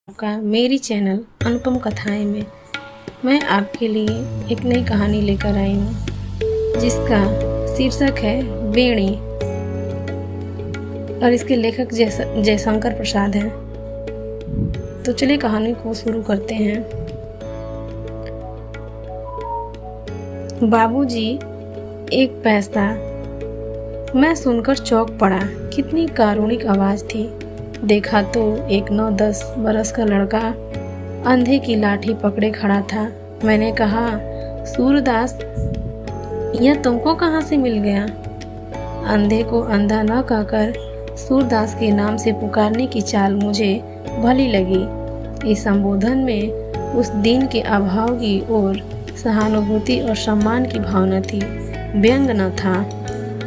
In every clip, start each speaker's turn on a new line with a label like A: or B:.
A: आपका मेरी चैनल अनुपम कथाएं में मैं आपके लिए एक नई कहानी लेकर आई हूँ जिसका शीर्षक है बेड़ी और इसके लेखक जयशंकर प्रसाद हैं। तो चलिए कहानी को शुरू करते हैं। बाबूजी, एक पैसा। मैं सुनकर चौंक पड़ा। कितनी कारुणिक आवाज़ थी। देखा तो एक 9-10 बरस का लड़का अंधे की लाठी पकड़े खड़ा था। मैंने कहा, सूरदास, यह तुमको कहाँ से मिल गया? अंधे को अंधा न कहकर सूरदास के नाम से पुकारने की चाल मुझे भली लगी। इस संबोधन में उस दीन के अभाव की ओर सहानुभूति और सम्मान की भावना थी, व्यंग न था।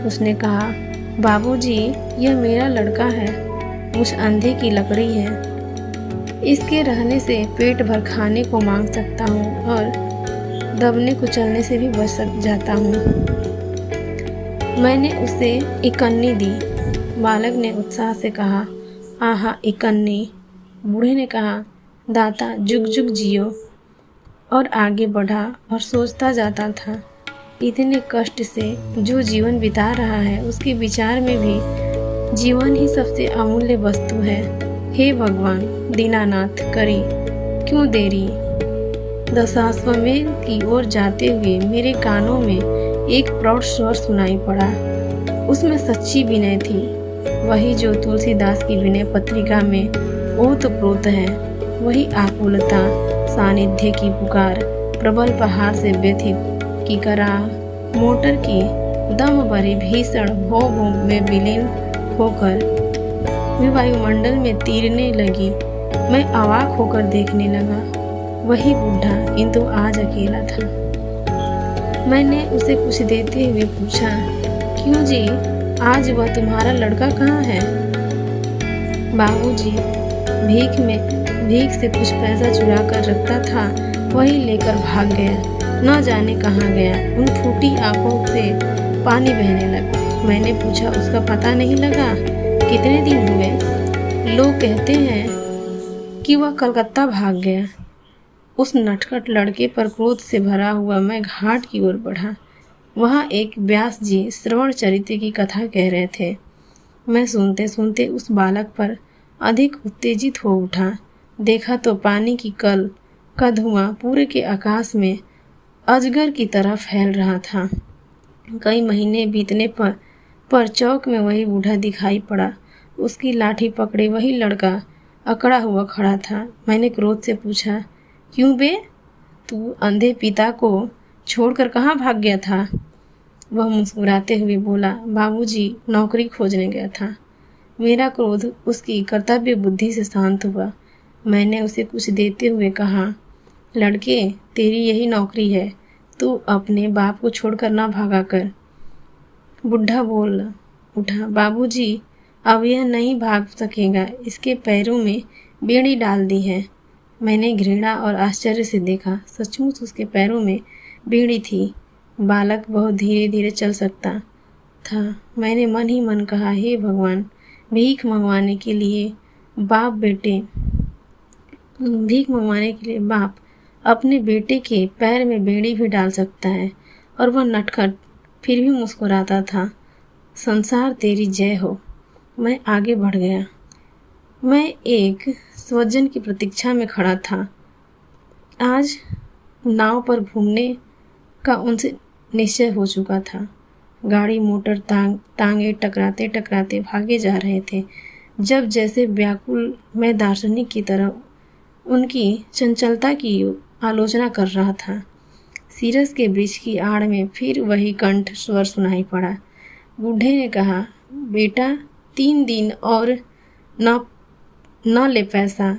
A: उसने कहा, बाबूजी, यह मेरा लड़का है, उस अंधे की लकड़ी है। इसके रहने से पेट भर खाने को मांग सकता हूँ और दबने कुचलने से भी बच जाता हूँ। मैंने उसे इकन्नी दी। बालक ने उत्साह से कहा, आहा इकन्नी। बूढ़े ने कहा, दाता जुग जुग जियो। और आगे बढ़ा और सोचता जाता था, इतने कष्ट से जो जीवन बिता रहा है उसके विचार में भी जीवन ही सबसे अमूल्य वस्तु है। हे भगवान दीनानाथ, करी क्यों देरी? दशाश्वमेध की ओर जाते हुए मेरे कानों में एक प्रौढ़ स्वर सुनाई पड़ा। उसमें सच्ची विनय थी, वही जो तुलसीदास की विनय पत्रिका में ओतप्रोत है। वही आकुलता, सानिध्य की पुकार, प्रबल पहाड़ से व्यथित की कराह, मोटर की दम भरे भीषण भोग में विलीन होकर वे वायुमंडल में तीरने लगी। मैं अवाक होकर देखने लगा। वही बूढ़ा किंतु आज अकेला था। मैंने उसे कुछ देते हुए पूछा, क्यों जी, आज वह तुम्हारा लड़का कहाँ है? बाबूजी, भीख से कुछ पैसा चुरा कर रखता था, वही लेकर भाग गया। न जाने कहाँ गया। उन फूटी आंखों से पानी बहने लगा। मैंने पूछा, उसका पता नहीं लगा? कितने दिन हुए? लोग कहते हैं कि वह कलकत्ता भाग गया। उस नटखट लड़के पर क्रोध से भरा हुआ मैं घाट की ओर बढ़ा। वहाँ एक व्यास जी श्रवण चरित्र की कथा कह रहे थे। मैं सुनते सुनते उस बालक पर अधिक उत्तेजित हो उठा। देखा तो पानी की कल का धुआं पूरे के आकाश में अजगर की तरह फैल रहा था। कई महीने बीतने पर चौक में वही बूढ़ा दिखाई पड़ा। उसकी लाठी पकड़े वही लड़का अकड़ा हुआ खड़ा था। मैंने क्रोध से पूछा, क्यों बे, तू अंधे पिता को छोड़कर कहाँ भाग गया था? वह मुस्कुराते हुए बोला, बाबूजी, नौकरी खोजने गया था। मेरा क्रोध उसकी कर्तव्य बुद्धि से शांत हुआ। मैंने उसे कुछ देते हुए कहा, लड़के, तेरी यही नौकरी है, तू अपने बाप को छोड़कर ना भागा कर। बुढ़ा बोल उठा, बाबूजी, अब यह नहीं भाग सकेगा, इसके पैरों में बेड़ी डाल दी है। मैंने घृणा और आश्चर्य से देखा। सचमुच उसके पैरों में बेड़ी थी। बालक बहुत धीरे धीरे चल सकता था। मैंने मन ही मन कहा, हे भगवान, भीख मंगवाने के लिए बाप अपने बेटे के पैर में बेड़ी भी डाल सकता है। और वह नटखट फिर भी मुस्कुराता था। संसार तेरी जय हो। मैं आगे बढ़ गया। मैं एक स्वजन की प्रतीक्षा में खड़ा था। आज नाव पर घूमने का उनसे निश्चय हो चुका था। गाड़ी मोटर तांगे टकराते टकराते भागे जा रहे थे। जब जैसे व्याकुल मैं दार्शनिक की तरह उनकी चंचलता की आलोचना कर रहा था। सीरस के वृक्ष की आड़ में फिर वही कंठ स्वर सुनाई पड़ा। बूढ़े ने कहा, बेटा, 3 दिन और न ले पैसा।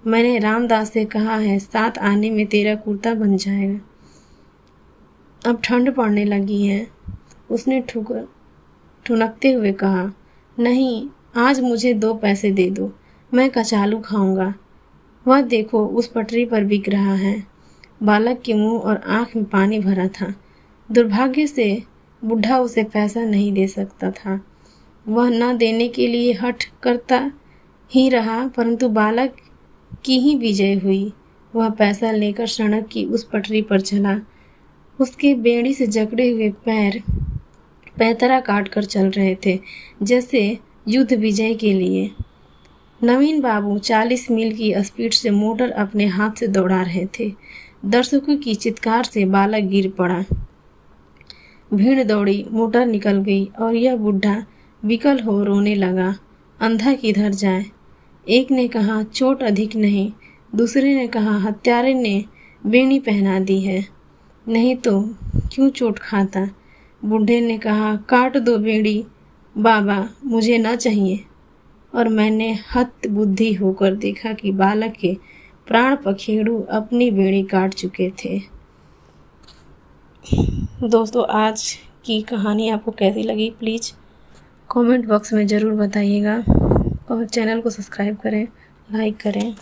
A: मैंने रामदास से कहा है, 7 आने में तेरा कुर्ता बन जाएगा। अब ठंड पड़ने लगी है। उसने ठुनकते हुए कहा, नहीं, आज मुझे 2 पैसे दे दो, मैं कचालू खाऊंगा। वह देखो, उस पटरी पर बिक रहा है। बालक के मुंह और आंख में पानी भरा था। दुर्भाग्य से बूढ़ा उसे पैसा नहीं दे सकता था। वह न देने के लिए हठ करता ही रहा, परंतु बालक की ही विजय हुई। वह पैसा लेकर सड़क की उस पटरी पर चला। उसके बेड़ी से जकड़े हुए पैर पैतरा काट कर चल रहे थे, जैसे युद्ध विजय के लिए। नवीन बाबू 40 मील की स्पीड से मोटर अपने हाथ से दौड़ा रहे थे। दर्शकों की चित्कार से बालक गिर पड़ा। भीड़ दौड़ी, मोटर निकल गई और यह बुढ़ा विकल हो रोने लगा। अंधा किधर जाए? एक ने कहा चोट अधिक नहीं, दूसरे ने कहा हत्यारे ने बेड़ी पहना दी है, नहीं तो क्यों चोट खाता। बूढ़े ने कहा काट दो बेड़ी बाबा, मुझे न चाहिए। और मैंने हत बुद्धि होकर देखा कि बालक के प्राण पखेरु अपनी बेड़ी काट चुके थे। दोस्तों, आज की कहानी आपको कैसी लगी प्लीज़ कमेंट बॉक्स में ज़रूर बताइएगा और चैनल को सब्सक्राइब करें, लाइक करें।